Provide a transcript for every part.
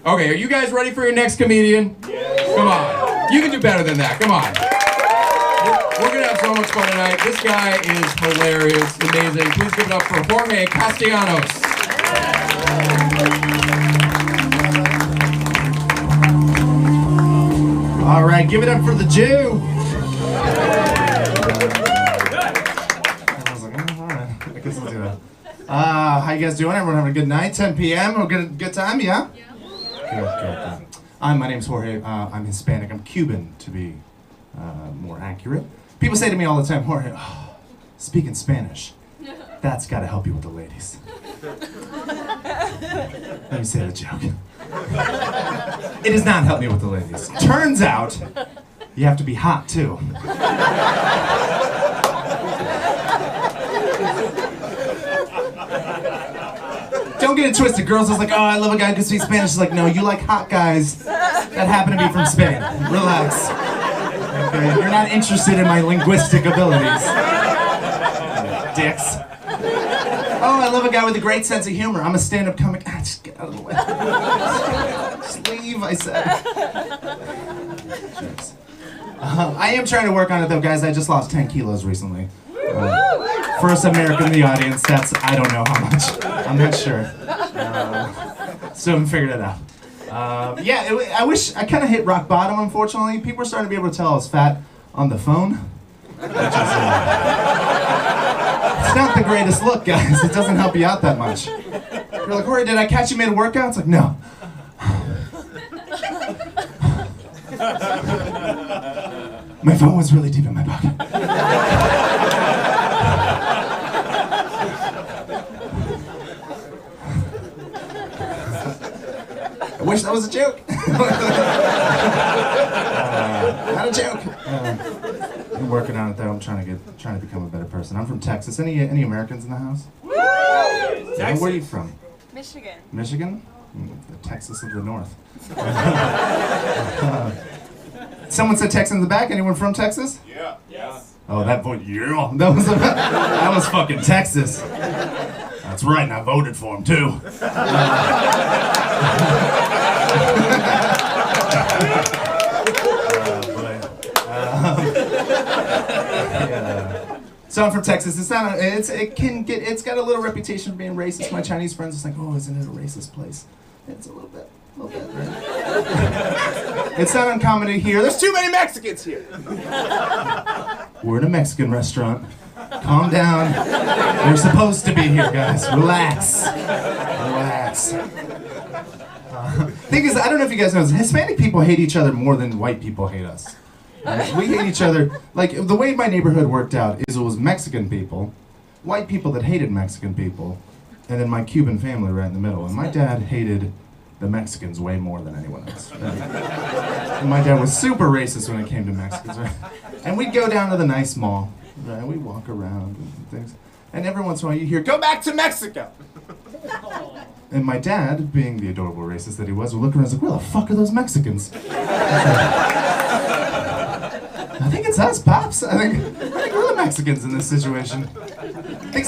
Okay, are you guys ready for your next comedian? Yes. Come on. You can do better than that. Come on. We're going to have so much fun tonight. This guy is hilarious, amazing. Please give it up for Jorge Castellanos. All right, give it up for the Jew. I was like, oh, all right. I guess I'll do that. How you guys doing? Everyone having a good night? 10 p.m. We're good time, yeah? Good. My name's Jorge. I'm Hispanic. I'm Cuban, to be more accurate. People say to me all the time, Jorge, speaking Spanish, that's got to help you with the ladies. Let me say the joke. It does not help me with the ladies. Turns out, you have to be hot, too. Don't get it twisted. Girls is like, oh, I love a guy who can speak Spanish. It's like, no, you like hot guys that happen to be from Spain. Relax. Okay? You're not interested in my linguistic abilities. Dicks. Oh, I love a guy with a great sense of humor. I'm a stand-up comic. Just get out of the way. Just leave, I said. I am trying to work on it, though, guys. I just lost 10 kilos recently. First American in the audience, I don't know how much. I'm not sure. Still haven't figured it out. I wish, I kind of hit rock bottom, unfortunately. People are starting to be able to tell I was fat on the phone. Which is, it's not the greatest look, guys. It doesn't help you out that much. You're like, Jorge, did I catch you made a workout? It's like, no. My phone was really deep in my pocket. I wish that was a joke. Not a joke. I'm working on it though. I'm trying to become a better person. I'm from Texas. Any Americans in the house? Texas. Where are you from? Michigan. Michigan? The Texas of the North. Someone said Texas in the back. Anyone from Texas? Yeah. Yes. Oh, that vote. Yeah. That was fucking Texas. That's right, and I voted for him too. So I'm from Texas. It's not. It's got a little reputation for being racist. My Chinese friends is like, oh, isn't it a racist place? It's a little bit, right? It's not uncommon to hear. There's too many Mexicans here. We're in a Mexican restaurant. Calm down. We're supposed to be here, guys. Relax. Thing is, I don't know if you guys know, Hispanic people hate each other more than white people hate us. Right? We hate each other. Like, the way my neighborhood worked out is it was Mexican people, white people that hated Mexican people, and then my Cuban family right in the middle. And my dad hated the Mexicans way more than anyone else. And my dad was super racist when it came to Mexicans, right? And we'd go down to the nice mall, right? We'd walk around and things. And every once in a while you hear, go back to Mexico! And my dad, being the adorable racist that he was, would look around and was like, where the fuck are those Mexicans? I think it's us, Pops. I think we're the Mexicans in this situation.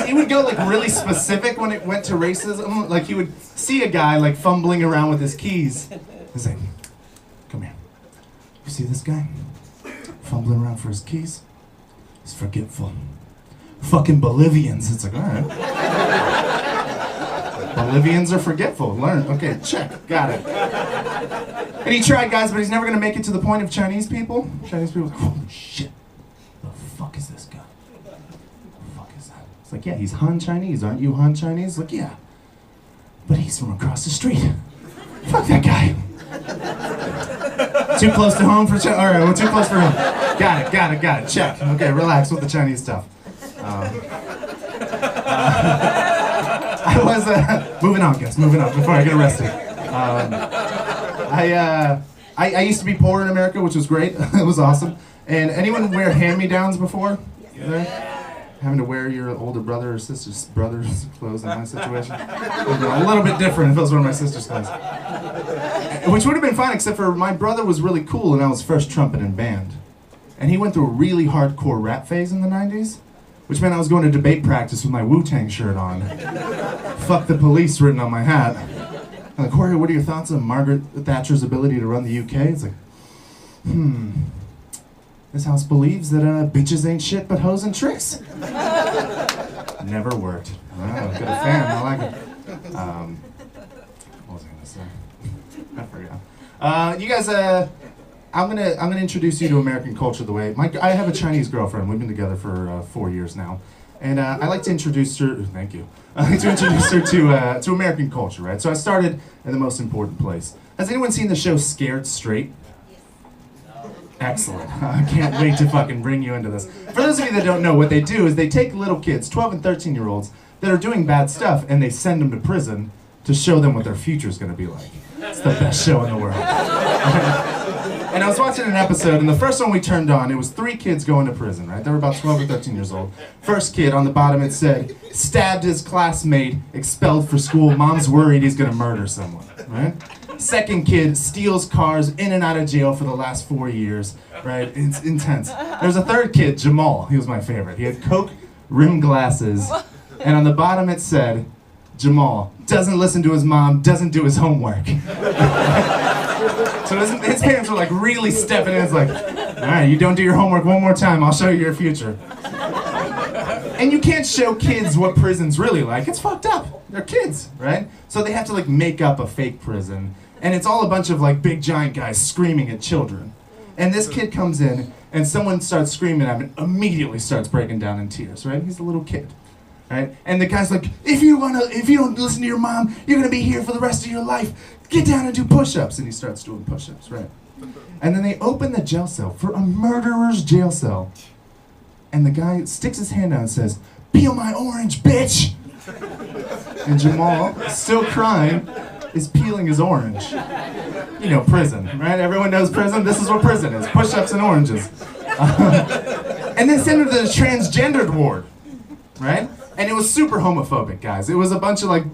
He would go like really specific when it went to racism. Like he would see a guy like fumbling around with his keys. He's like, come here. You see this guy? Fumbling around for his keys? He's forgetful. Fucking Bolivians. It's like, all right. Bolivians are forgetful. Learn. Okay, check. Got it. And he tried, guys, but he's never going to make it to the point of Chinese people. Chinese people are like, holy shit. The fuck is this guy? The fuck is that? It's like, yeah, he's Han Chinese. Aren't you Han Chinese? Like, yeah. But he's from across the street. Fuck that guy. Too close to home for China. All right, we're too close for home. Got it. Check. Okay, relax with the Chinese stuff. I was moving on, guys. Moving on before I get arrested. I used to be poor in America, which was great. It was awesome. And anyone wear hand-me-downs before? Yeah. Having to wear your older brother or sister's brother's clothes in my situation. It would have been a little bit different if it was one of my sister's clothes. Which would have been fine, except for my brother was really cool and I was first trumpet in band. And he went through a really hardcore rap phase in the 90s, which meant I was going to debate practice with my Wu-Tang shirt on. Fuck the police written on my hat. I'm like, Jorge, what are your thoughts on Margaret Thatcher's ability to run the UK? It's like, this house believes that bitches ain't shit but hoes and tricks. Never worked. Oh, good fan. I like it. What was I gonna say? I forgot. You guys, I'm gonna introduce you to American culture the way I have a Chinese girlfriend. We've been together for 4 years now, and I like to introduce her. Thank you. I like to introduce her to American culture, right? So I started in the most important place. Has anyone seen the show Scared Straight? Excellent. I can't wait to fucking bring you into this. For those of you that don't know, what they do is they take little kids, 12 and 13-year-olds, that are doing bad stuff, and they send them to prison to show them what their future is going to be like. It's the best show in the world. And I was watching an episode, and the first one we turned on, it was 3 kids going to prison, right? They were about 12 or 13 years old. First kid, on the bottom it said, stabbed his classmate, expelled for school, mom's worried he's going to murder someone, right? Second kid steals cars in and out of jail for the last 4 years, right? It's intense. There's a third kid, Jamal. He was my favorite. He had Coke rimmed glasses, and on the bottom it said, Jamal doesn't listen to his mom, doesn't do his homework. So his parents were like really stepping in. It's like, all right, you don't do your homework one more time, I'll show you your future. And you can't show kids what prison's really like. It's fucked up. They're kids, right? So they have to like make up a fake prison. And it's all a bunch of like big giant guys screaming at children. And this kid comes in and someone starts screaming at him and immediately starts breaking down in tears, right? He's a little kid, right? And the guy's like, if you don't listen to your mom, you're gonna be here for the rest of your life. Get down and do push-ups. And he starts doing push-ups, right? And then they open the jail cell for a murderer's jail cell. And the guy sticks his hand out and says, peel my orange, bitch! And Jamal, still crying, is peeling his orange. You know, prison, right? Everyone knows prison. This is what prison is. Push-ups and oranges. And then sent him to the transgendered ward, right? And it was super homophobic, guys. It was a bunch of like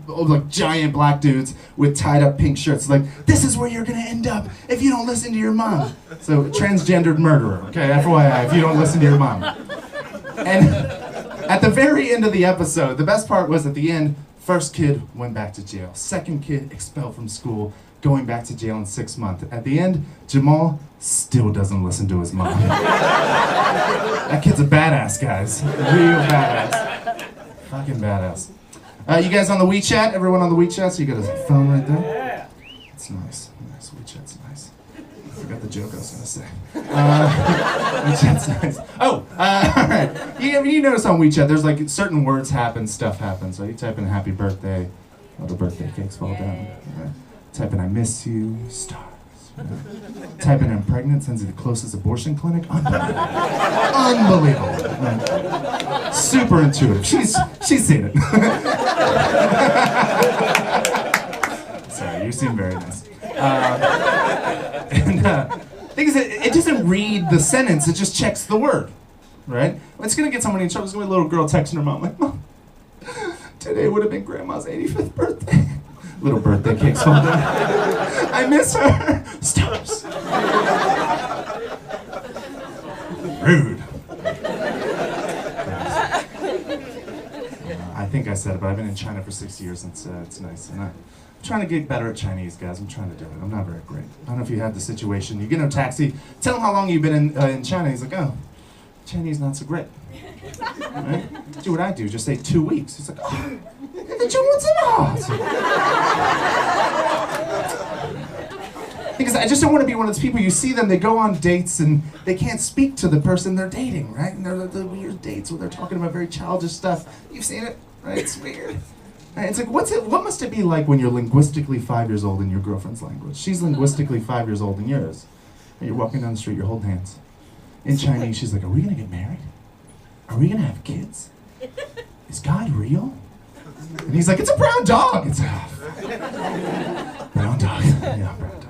giant black dudes with tied up pink shirts. Like, this is where you're gonna end up if you don't listen to your mom. So, transgendered murderer, okay? FYI, if you don't listen to your mom. And at the very end of the episode, the best part was at the end, first kid went back to jail. Second kid expelled from school, going back to jail in 6 months. At the end, Jamal still doesn't listen to his mom. That kid's a badass, guys. Real badass. Fucking badass. You guys on the WeChat? Everyone on the WeChat? So you got a phone right there? It's nice. Nice. WeChat's nice. I forgot the joke I was going to say. WeChat's nice. Oh, alright. You notice on WeChat, there's like certain words happen, stuff happens. So you type in happy birthday, all the birthday cakes fall down. Right? Type in I miss you, stars. Right? Type in I'm pregnant, sends you the closest abortion clinic. Unbelievable. Unbelievable. Right? Super intuitive. She's seen it. Sorry, you seem very nice. Thing is, it doesn't read the sentence, it just checks the word, right? It's gonna get somebody in trouble. It's gonna be a little girl texting her mom, like, Mom, today would have been Grandma's 85th birthday. Little birthday cakes fall down. I miss her. Stars. Rude. I think I said it, but I've been in China for 6 years, and it's nice. And I'm trying to get better at Chinese, guys. I'm trying to do it. I'm not very great. I don't know if you had the situation. You get in a taxi, tell him how long you've been in China. He's like, oh, Chinese not so great. Right? Do what I do. Just say 2 weeks. He's like, oh, because I just don't want to be one of those people, you see them, they go on dates and they can't speak to the person they're dating, right? And they're the weird dates where they're talking about very childish stuff. You've seen it, right? It's weird. Right? It's like, what must it be like when you're linguistically 5 years old in your girlfriend's language? She's linguistically 5 years old in yours. And you're walking down the street, you're holding hands. In Chinese, she's like, are we gonna get married? Are we gonna have kids? Is God real? And he's like, it's a brown dog. It's a brown dog. Yeah, brown dog.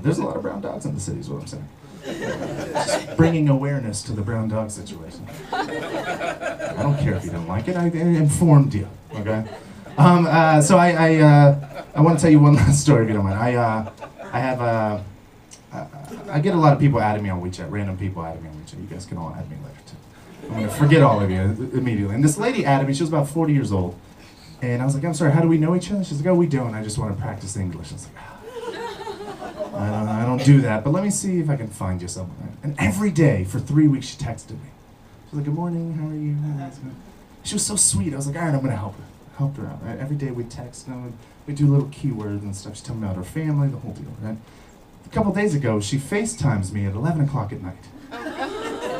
There's a lot of brown dogs in the city, is what I'm saying. Just bringing awareness to the brown dog situation. I don't care if you don't like it. I informed you. Okay. So I want to tell you one last story, if you don't mind. I get a lot of people adding me on WeChat. Random people adding me on WeChat. You guys can all add me later too. I'm gonna forget all of you immediately. And this lady added me. She was about 40 years old. And I was like, I'm sorry, how do we know each other? She's like, oh, we don't. I just want to practice English. I was like, I don't do that, but let me see if I can find you somewhere. And every day for 3 weeks she texted me. She was like, good morning, how are you? She was so sweet. I was like, all right, I'm going to help her. Helped her out, right? Every day we'd text and we'd do little keywords and stuff. She'd tell me about her family, the whole deal, right? A couple days ago, she FaceTimes me at 11 o'clock at night.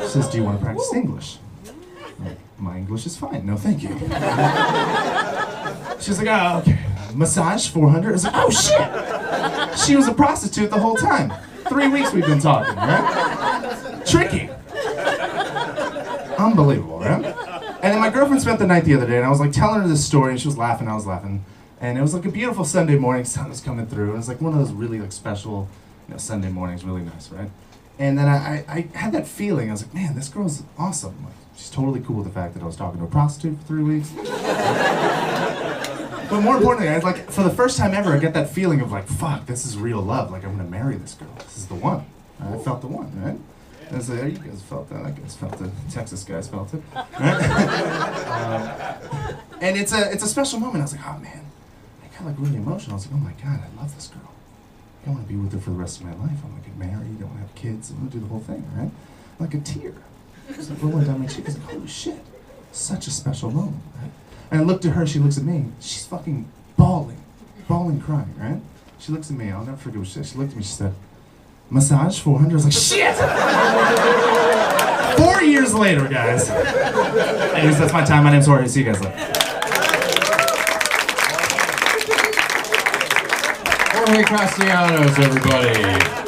She says, do you want to practice English? I'm like, my English is fine, no thank you. She's like, oh, okay. Massage, 400? I was like, oh shit! She was a prostitute the whole time. 3 weeks we've been talking, right? Tricky. Unbelievable, right? And then my girlfriend spent the night the other day, and I was like telling her this story, and she was laughing, I was laughing. And it was like a beautiful Sunday morning, sun was coming through, and it was like one of those really like special, Sunday mornings, really nice, right? And then I had that feeling, I was like, man, this girl's awesome. Like, she's totally cool with the fact that I was talking to a prostitute for 3 weeks. But more importantly, I was like, for the first time ever, I get that feeling of like, fuck, this is real love. Like, I'm gonna marry this girl. This is the one. I felt the one, right? And I was like, oh, you guys felt that. I guys felt it. Texas guys felt it. Right? And it's a special moment. I was like, oh man, I got like really emotional. I was like, oh my god, I love this girl. I want to be with her for the rest of my life. I want to get married. I want to have kids. I want to do the whole thing, right? Like a tear. It's like rolling down my cheek. I was like, holy shit, such a special moment, right? And I looked at her. She looks at me. She's fucking bawling, crying, right? She looks at me. I'll never forget what she said. She looked at me. She said, massage 400. I was like, shit! 4 years later, guys. Anyways, that's my time. My name's Jorge. See you guys later. Jorge Castellanos, everybody.